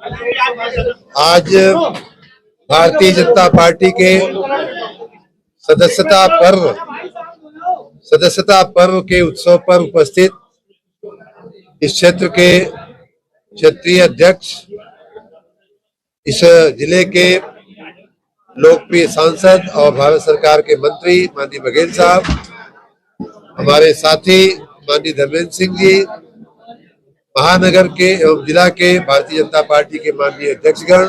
आज भारतीय जनता पार्टी के सदस्यता पर्व के उत्सव पर उपस्थित इस क्षेत्र के क्षेत्रीय अध्यक्ष, इस जिले के लोकप्रिय सांसद और भारत सरकार के मंत्री माननीय बघेल साहब, हमारे साथी माननीय धर्मेंद्र सिंह जी, महानगर के एवं जिला के भारतीय जनता पार्टी के माननीय अध्यक्षगण,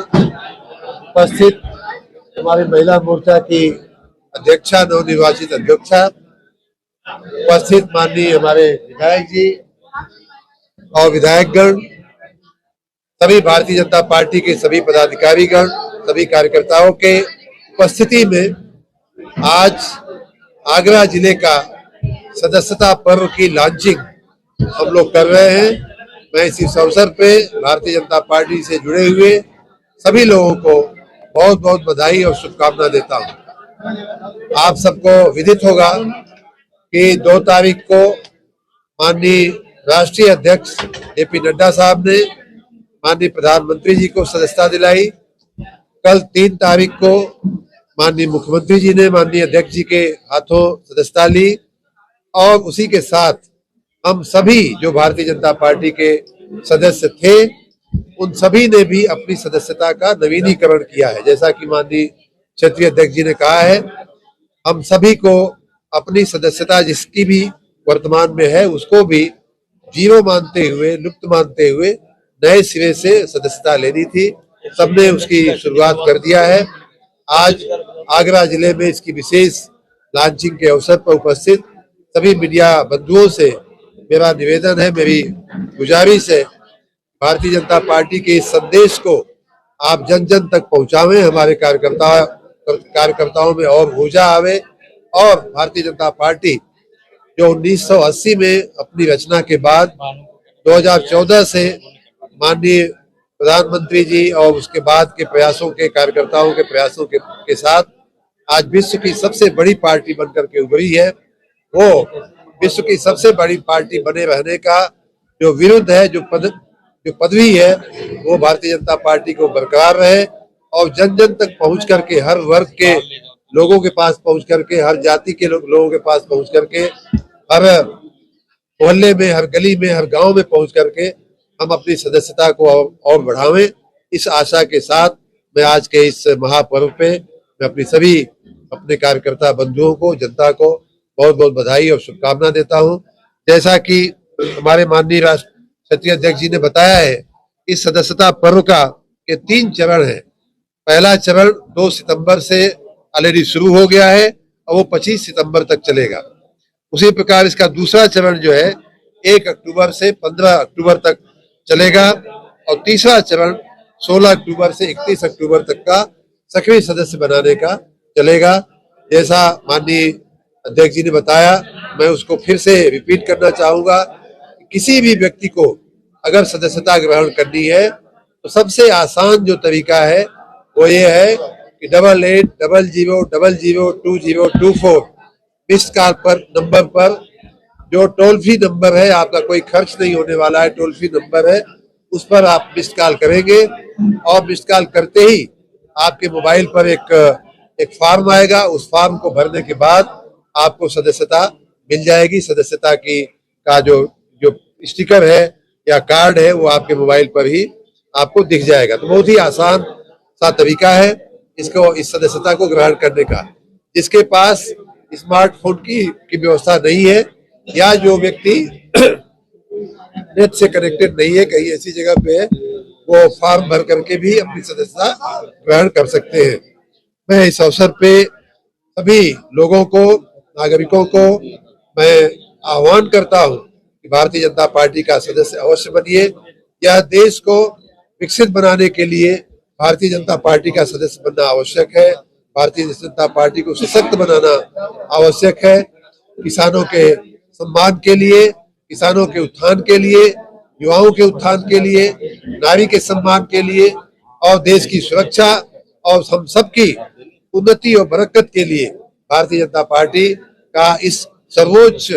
उपस्थित हमारे महिला मोर्चा की अध्यक्षा, नवनिर्वाचित अध्यक्षा, उपस्थित माननीय हमारे विधायक जी और विधायकगण, सभी भारतीय जनता पार्टी के सभी पदाधिकारीगण, सभी कार्यकर्ताओं के उपस्थिति में आज आगरा जिले का सदस्यता पर्व की लॉन्चिंग हम लोग कर रहे हैं। मैं इस अवसर पे भारतीय जनता पार्टी से जुड़े हुए सभी लोगों को बहुत बहुत बधाई और शुभकामना देता हूं। आप सबको विदित होगा कि 2 तारीख को माननीय राष्ट्रीय अध्यक्ष जेपी नड्डा साहब ने माननीय प्रधानमंत्री जी को सदस्यता दिलाई। कल 3 तारीख को माननीय मुख्यमंत्री जी ने माननीय अध्यक्ष जी के हाथों सदस्यता ली और उसी के साथ हम सभी जो भारतीय जनता पार्टी के सदस्य थे उन सभी ने भी अपनी सदस्यता का नवीनीकरण किया है। जैसा कि माननीय क्षेत्रीय अध्यक्ष जी ने कहा है, हम सभी को अपनी सदस्यता जिसकी भी वर्तमान में है उसको भी जीरो मानते हुए, लुप्त मानते हुए नए सिरे से सदस्यता लेनी थी। सबने उसकी शुरुआत कर दिया है। आज आगरा जिले में इसकी विशेष लॉन्चिंग के अवसर पर उपस्थित सभी मीडिया बंधुओं से मेरा निवेदन है, मेरी गुजारिश है, भारतीय जनता पार्टी के इस संदेश को आप जन जन तक पहुंचावें। हमारे कार्यकर्ताओं में और ऊर्जा आवे और भारतीय जनता पार्टी जो 1980 में अपनी रचना के बाद 2014 से माननीय प्रधानमंत्री जी और उसके बाद के प्रयासों के कार्यकर्ताओं के प्रयासों के साथ आज विश्व की सबसे बड़ी पार्टी बनकर के उभरी है, वो विश्व की सबसे बड़ी पार्टी बने रहने का जो विरुद्ध है, जो पदवी है, वो भारतीय जनता पार्टी को बरकरार रहे और जन जन तक पहुंच करके, हर वर्ग के लोगों के पास पहुंच करके, हर जाति के लोगों के पास पहुंच करके, हर मोहल्ले में, हर गली में, हर गांव में पहुंच करके हम अपनी सदस्यता को और बढ़ावें। इस आशा के साथ मैं आज के इस महापर्व पे मैं अपने कार्यकर्ता बंधुओं को, जनता को बहुत बहुत बधाई और शुभकामना देता हूं। जैसा कि हमारे माननीय क्षेत्रीय अध्यक्ष जी ने बताया है, इस सदस्यता पर्व का के 3 चरण है। पहला चरण 2 सितंबर से ऑलरेडी शुरू हो गया है और वो 25 सितंबर तक चलेगा। उसी प्रकार इसका दूसरा चरण जो है 1 अक्टूबर से 15 अक्टूबर तक चलेगा और तीसरा चरण 16 अक्टूबर से 31 अक्टूबर तक का सक्रिय सदस्य बनाने का चलेगा। जैसा माननीय अध्यक्ष जी ने बताया, मैं उसको फिर से रिपीट करना चाहूंगा। किसी भी व्यक्ति को अगर सदस्यता ग्रहण करनी है तो सबसे आसान जो तरीका है वो ये है कि 8800002024 मिस्ड कॉल पर नंबर पर, जो टोल फ्री नंबर है, आपका कोई खर्च नहीं होने वाला है, टोल फ्री नंबर है, उस पर आप मिस्ड कॉल करेंगे और मिस्ड कॉल करते ही आपके मोबाइल पर एक फॉर्म आएगा। उस फॉर्म को भरने के बाद आपको सदस्यता मिल जाएगी। सदस्यता का जो स्टिकर है या कार्ड है वो आपके मोबाइल पर ही आपको दिख जाएगा। तो बहुत ही आसान सा तरीका है इस सदस्यता को ग्रहण करने का। जिसके पास स्मार्टफोन की व्यवस्था नहीं है या जो व्यक्ति नेट से कनेक्टेड नहीं है, कहीं ऐसी जगह पे है, वो फॉर्म भर करके भी अपनी सदस्यता ग्रहण कर सकते हैं। मैं इस अवसर पे सभी लोगों को, नागरिकों को मैं आह्वान करता हूं कि भारतीय जनता पार्टी का सदस्य अवश्य बनिए। यह देश को विकसित बनाने के लिए भारतीय जनता पार्टी का सदस्य बनना आवश्यक है। भारतीय जनता पार्टी को सशक्त बनाना आवश्यक है। किसानों के सम्मान के लिए, किसानों के उत्थान के लिए, युवाओं के उत्थान के लिए, नारी के सम्मान के लिए और देश की सुरक्षा और हम सबकी उन्नति और बरकत के लिए भारतीय जनता पार्टी का इस सर्वोच्च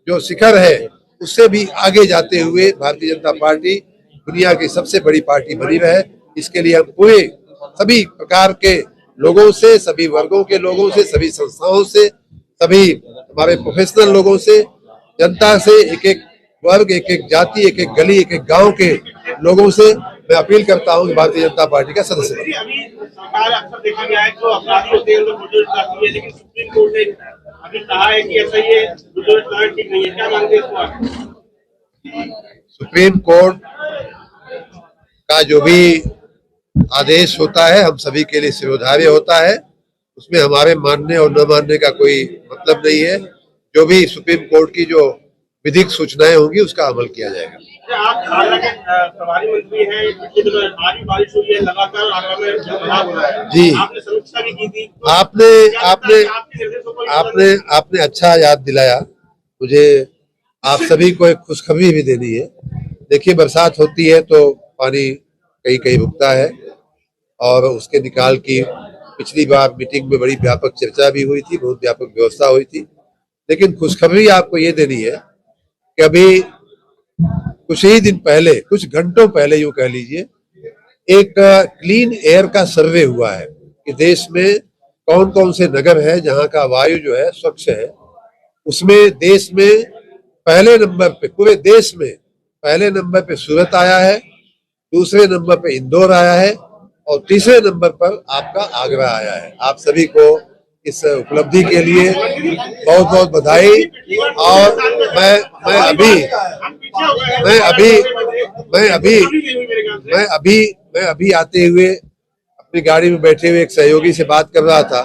जो शिखर है उससे भी आगे जाते हुए भारतीय जनता पार्टी दुनिया की सबसे बड़ी पार्टी बनी रहे। इसके लिए हम पूरे सभी प्रकार के लोगों से, सभी वर्गों के लोगों से, सभी संस्थाओं से, सभी हमारे प्रोफेशनल लोगों से, जनता से, एक एक वर्ग, एक एक जाति, एक एक गली, एक एक गांव के लोगों से मैं अपील करता हूं कि भारतीय जनता पार्टी का सदस्य बने। अभी सरकार अक्सर देखा गया है जो अपराधी होते हैं लोग बुलडोजर चलाती है, लेकिन सुप्रीम कोर्ट ने अभी कहा है कि ऐसा ये बुलडोजर चलाना ठीक नहीं है, क्या मानते हैं इसको आप? सुप्रीम कोर्ट का जो भी आदेश होता है हम सभी के लिए शिरोधार्य होता है, उसमें हमारे मानने और न मानने का कोई मतलब नहीं है। जो भी सुप्रीम कोर्ट की जो विधिक सूचनाएं होंगी उसका अमल किया जाएगा। आप आगरा के प्रभारी मंत्री हैं, पिछले दिनों आज भी बारिश हुई है, लगातार आगरा में जलभराव हो रहा है जी, आपने समीक्षा भी की थी, तो आपने अच्छा याद दिलाया मुझे। आप सभी को एक खुशखबरी भी देनी है। देखिए, बरसात होती है तो पानी कहीं कहीं रुकता है और उसके निकाल की पिछली बार मीटिंग में बड़ी व्यापक चर्चा भी हुई थी, बहुत व्यापक व्यवस्था हुई थी। लेकिन खुशखबरी आपको ये देनी है कि अभी कुछ ही दिन पहले, कुछ घंटों पहले यूं कह लीजिए, एक क्लीन एयर का सर्वे हुआ है कि देश में कौन कौन से नगर है जहां का वायु जो है स्वच्छ है। उसमें देश में पहले नंबर पे, पूरे देश में पहले नंबर पे सूरत आया है, दूसरे नंबर पे इंदौर आया है और तीसरे नंबर पर आपका आगरा आया है। आप सभी को इस उपलब्धि के लिए बहुत बहुत बधाई। और मैं अभी आते हुए अपनी गाड़ी में बैठे हुए एक सहयोगी से बात कर रहा था